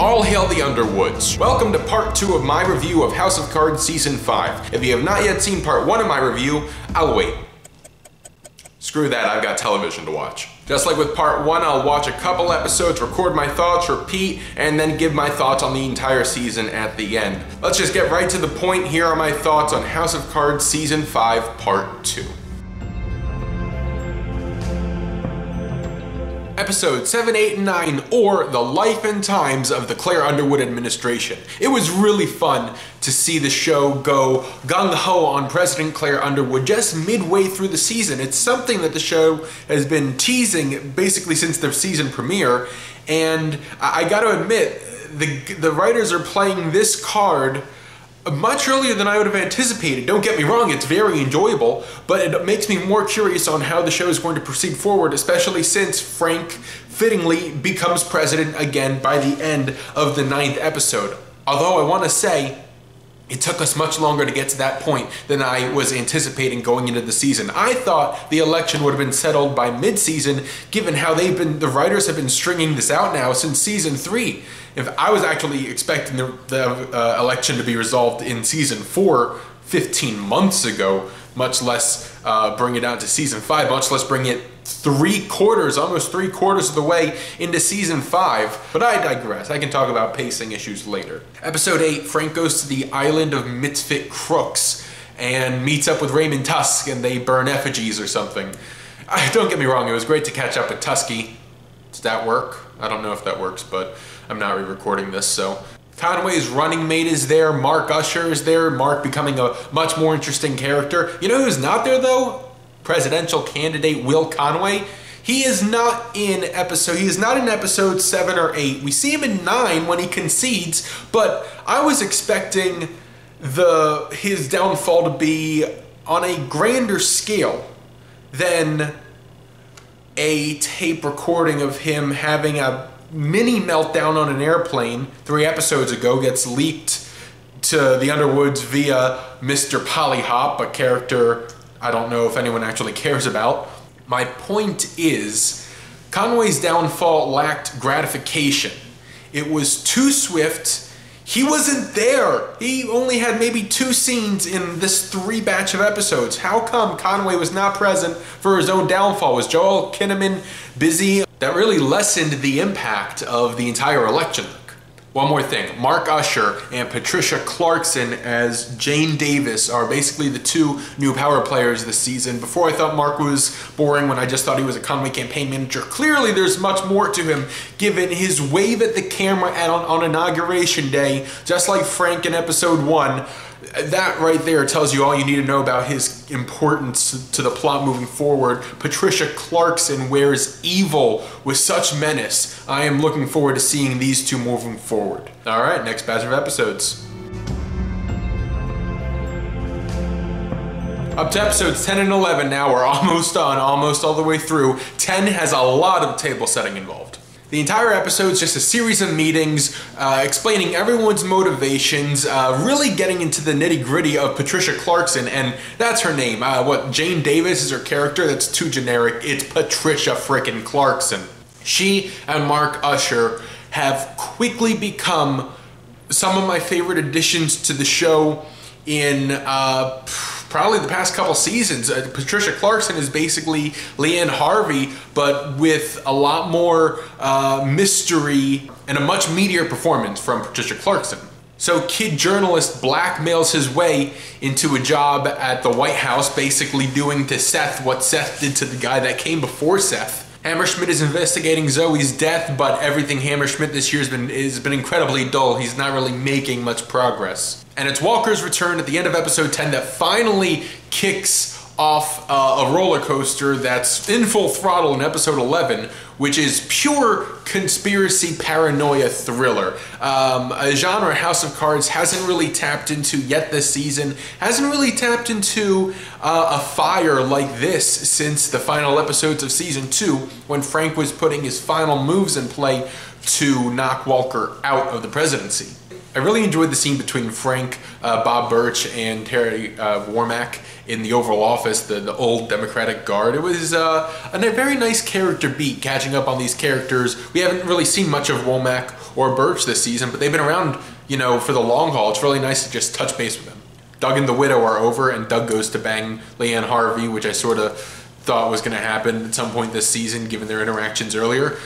All hail the Underwoods. Welcome to part 2 of my review of House of Cards Season 5. If you have not yet seen part 1 of my review, I'll wait. Screw that, I've got television to watch. Just like with part 1, I'll watch a couple episodes, record my thoughts, repeat, and then give my thoughts on the entire season at the end. Let's just get right to the point. Here are my thoughts on House of Cards Season 5 Part 2. Episodes 7, 8, and 9, or The Life and Times of the Claire Underwood Administration. It was really fun to see the show go gung-ho on President Claire Underwood just midway through the season. It's something that the show has been teasing basically since their season premiere, and I gotta admit, the writers are playing this card much earlier than I would have anticipated. Don't get me wrong, it's very enjoyable, but it makes me more curious on how the show is going to proceed forward, especially since Frank fittingly becomes president again by the end of the 9th episode. Although I want to say, it took us much longer to get to that point than I was anticipating going into the season. I thought the election would have been settled by mid-season, given how the writers have been stringing this out now since season 3. If I was actually expecting the election to be resolved in season 4 15 months ago, much less bring it out to season 5, much less bring it almost three quarters of the way into season 5. But I digress. I can talk about pacing issues later. Episode 8, Frank goes to the island of misfit crooks and meets up with Raymond Tusk, and they burn effigies or something. Don't get me wrong, it was great to catch up with Tusky. Does that work? I don't know if that works, but I'm not re-recording this, so. Conway's running mate is there, Mark Usher is there, Mark becoming a much more interesting character. You know who's not there though? Presidential candidate Will Conway. He is not in episode 7 or 8. We see him in 9 when he concedes, but I was expecting his downfall to be on a grander scale than a tape recording of him having a mini meltdown on an airplane 3 episodes ago, gets leaked to the Underwoods via Mr. Polyhop, a character I don't know if anyone actually cares about. My point is, Conway's downfall lacked gratification. It was too swift. He wasn't there. He only had maybe 2 scenes in this 3 batch of episodes. How come Conway was not present for his own downfall? Was Joel Kinnaman busy? That really lessened the impact of the entire election. One more thing, Mark Usher and Patricia Clarkson as Jane Davis are basically the 2 new power players this season. Before I thought Mark was boring when I just thought he was a Conway campaign manager. Clearly there's much more to him given his wave at the camera on Inauguration Day, just like Frank in episode 1. That right there tells you all you need to know about his importance to the plot moving forward. Patricia Clarkson wears evil with such menace. I am looking forward to seeing these 2 moving forward. Alright, next batch of episodes. Up to episodes 10 and 11 now. We're almost done, almost all the way through. 10 has a lot of table setting involved. The entire episode is just a series of meetings explaining everyone's motivations, really getting into the nitty-gritty of Patricia Clarkson, and that's her name. Jane Davis is her character? That's too generic. It's Patricia frickin' Clarkson. She and Mark Usher have quickly become some of my favorite additions to the show in probably the past couple seasons. Patricia Clarkson is basically Leanne Harvey, but with a lot more mystery and a much meatier performance from Patricia Clarkson. So kid journalist blackmails his way into a job at the White House, basically doing to Seth what Seth did to the guy that came before Seth. Hammerschmidt is investigating Zoe's death, but everything Hammerschmidt this year has been incredibly dull. He's not really making much progress. And it's Walker's return at the end of episode 10 that finally kicks off a roller coaster that's in full throttle in episode 11, which is pure conspiracy paranoia thriller. A genre House of Cards hasn't really tapped into yet this season, hasn't really tapped into a fire like this since the final episodes of season 2, when Frank was putting his final moves in play to knock Walker out of the presidency. I really enjoyed the scene between Frank, Bob Birch, and Terry Warmack in the Oval Office, the old Democratic Guard. It was a very nice character beat, catching up on these characters. We haven't really seen much of Womack or Birch this season, but they've been around, you know, for the long haul. It's really nice to just touch base with them. Doug and the Widow are over, and Doug goes to bang Leanne Harvey, which I sort of thought was going to happen at some point this season, given their interactions earlier.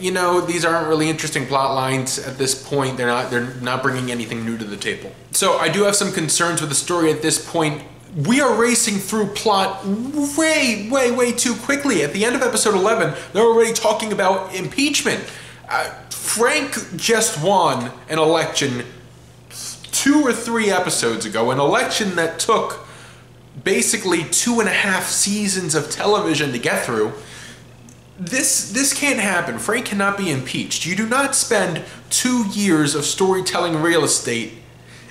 You know, these aren't really interesting plot lines at this point. They're not bringing anything new to the table. So I do have some concerns with the story at this point. We are racing through plot way too quickly. At the end of episode 11, they're already talking about impeachment. Frank just won an election 2 or 3 episodes ago, an election that took basically 2.5 seasons of television to get through. This can't happen. Frank cannot be impeached. You do not spend 2 years of storytelling real estate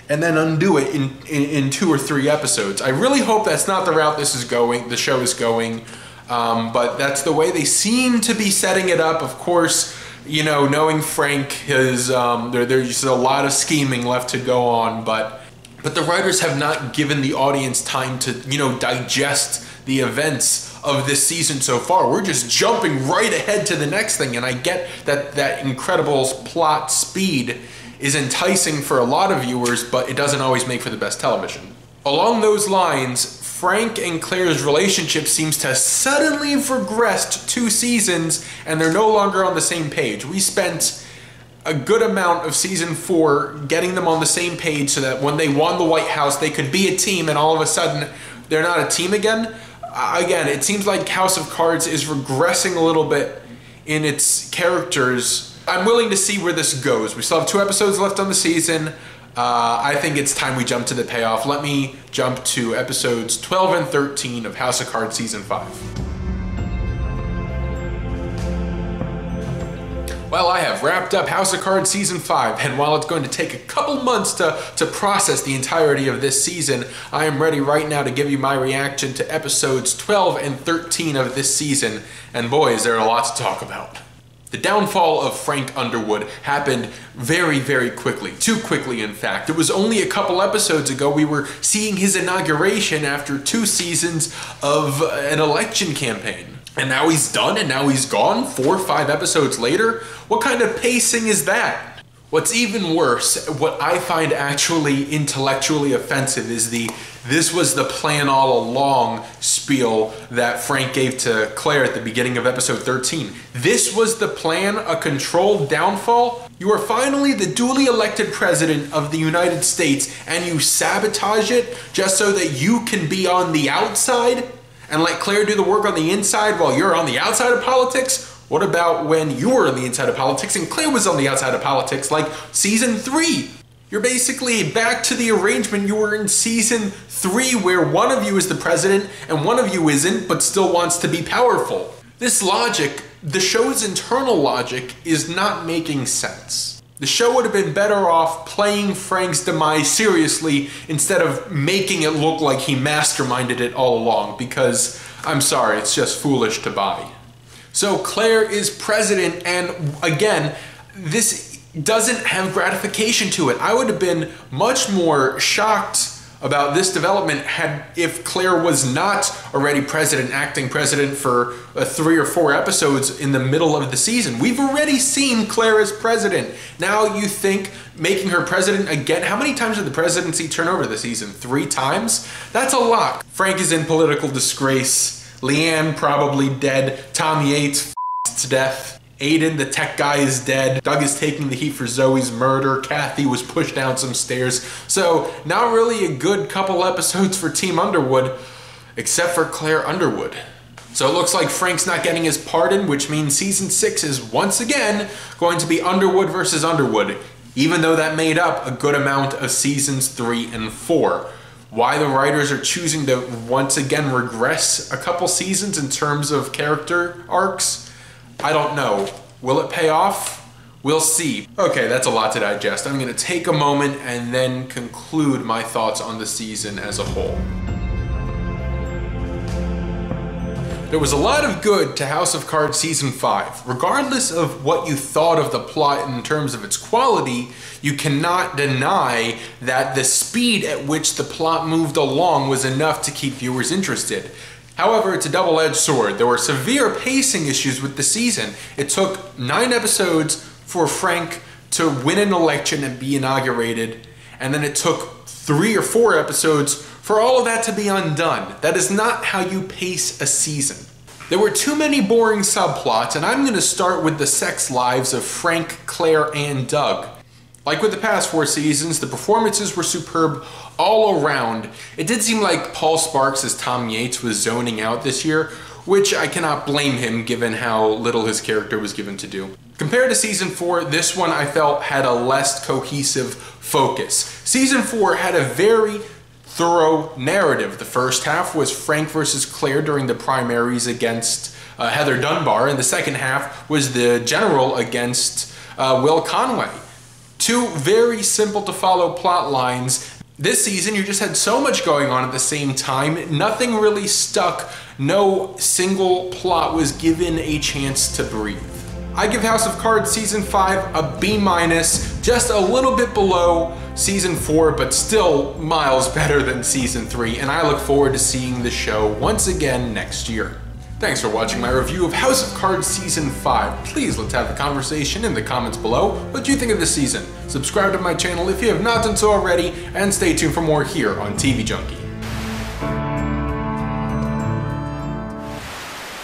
and then undo it in 2 or 3 episodes. I really hope that's not the route this is going, the show is going, but that's the way they seem to be setting it up. Of course, you know, knowing Frank, there's a lot of scheming left to go on, but the writers have not given the audience time to, you know, digest the events of this season so far. We're just jumping right ahead to the next thing, and I get that incredible plot speed is enticing for a lot of viewers, but it doesn't always make for the best television. Along those lines, Frank and Claire's relationship seems to suddenly have regressed 2 seasons, and they're no longer on the same page. We spent a good amount of season 4 getting them on the same page so that when they won the White House, they could be a team, and all of a sudden, they're not a team again. Again, it seems like House of Cards is regressing a little bit in its characters. I'm willing to see where this goes. We still have 2 episodes left on the season. I think it's time we jump to the payoff. Let me jump to episodes 12 and 13 of House of Cards Season 5. Well, I have wrapped up House of Cards Season 5, and while it's going to take a couple months to process the entirety of this season, I am ready right now to give you my reaction to episodes 12 and 13 of this season, and boy, is there a lot to talk about. The downfall of Frank Underwood happened very quickly. Too quickly, in fact. It was only a couple episodes ago we were seeing his inauguration after 2 seasons of an election campaign. And now he's done, and now he's gone 4 or 5 episodes later? What kind of pacing is that? What's even worse, what I find actually intellectually offensive is "this was the plan all along" spiel that Frank gave to Claire at the beginning of episode 13. This was the plan, a controlled downfall? You are finally the duly elected president of the United States, and you sabotage it just so that you can be on the outside and let Claire do the work on the inside while you're on the outside of politics? What about when you were on the inside of politics and Claire was on the outside of politics, like season 3? You're basically back to the arrangement you were in season 3, where one of you is the president and one of you isn't, but still wants to be powerful. This logic, the show's internal logic, is not making sense. The show would have been better off playing Frank's demise seriously instead of making it look like he masterminded it all along, because, I'm sorry, it's just foolish to buy. So Claire is president, and again, this doesn't have gratification to it. I would have been much more shocked about this development if Claire was not already president, acting president for 3 or 4 episodes in the middle of the season. We've already seen Claire as president. Now you think making her president again? How many times did the presidency turn over this season? 3 times? That's a lot. Frank is in political disgrace. Leanne probably dead. Tom Yates to death. Aiden, the tech guy, is dead. Doug is taking the heat for Zoe's murder. Kathy was pushed down some stairs. So, not really a good couple episodes for Team Underwood, except for Claire Underwood. So it looks like Frank's not getting his pardon, which means season 6 is once again going to be Underwood versus Underwood, even though that made up a good amount of seasons 3 and 4. Why the writers are choosing to once again regress a couple seasons in terms of character arcs, I don't know. Will it pay off? We'll see. Okay, that's a lot to digest. I'm gonna take a moment and then conclude my thoughts on the season as a whole. There was a lot of good to House of Cards Season 5. Regardless of what you thought of the plot in terms of its quality, you cannot deny that the speed at which the plot moved along was enough to keep viewers interested. However, it's a double-edged sword. There were severe pacing issues with the season. It took 9 episodes for Frank to win an election and be inaugurated, and then it took 3 or 4 episodes for all of that to be undone. That is not how you pace a season. There were too many boring subplots, and I'm going to start with the sex lives of Frank, Claire, and Doug. Like with the past 4 seasons, the performances were superb all around. It did seem like Paul Sparks as Tom Yates was zoning out this year, which I cannot blame him given how little his character was given to do. Compared to Season 4, this one I felt had a less cohesive focus. Season 4 had a very thorough narrative. The first half was Frank versus Claire during the primaries against Heather Dunbar, and the second half was the general against Will Conway. 2 very simple to follow plot lines. This season you just had so much going on at the same time, nothing really stuck, no single plot was given a chance to breathe. I give House of Cards Season 5 a B-, just a little bit below Season 4, but still miles better than Season 3, and I look forward to seeing the show once again next year. Thanks for watching my review of House of Cards Season 5. Please let's have a conversation in the comments below. What do you think of this season? Subscribe to my channel if you have not done so already, and stay tuned for more here on TV Junkie.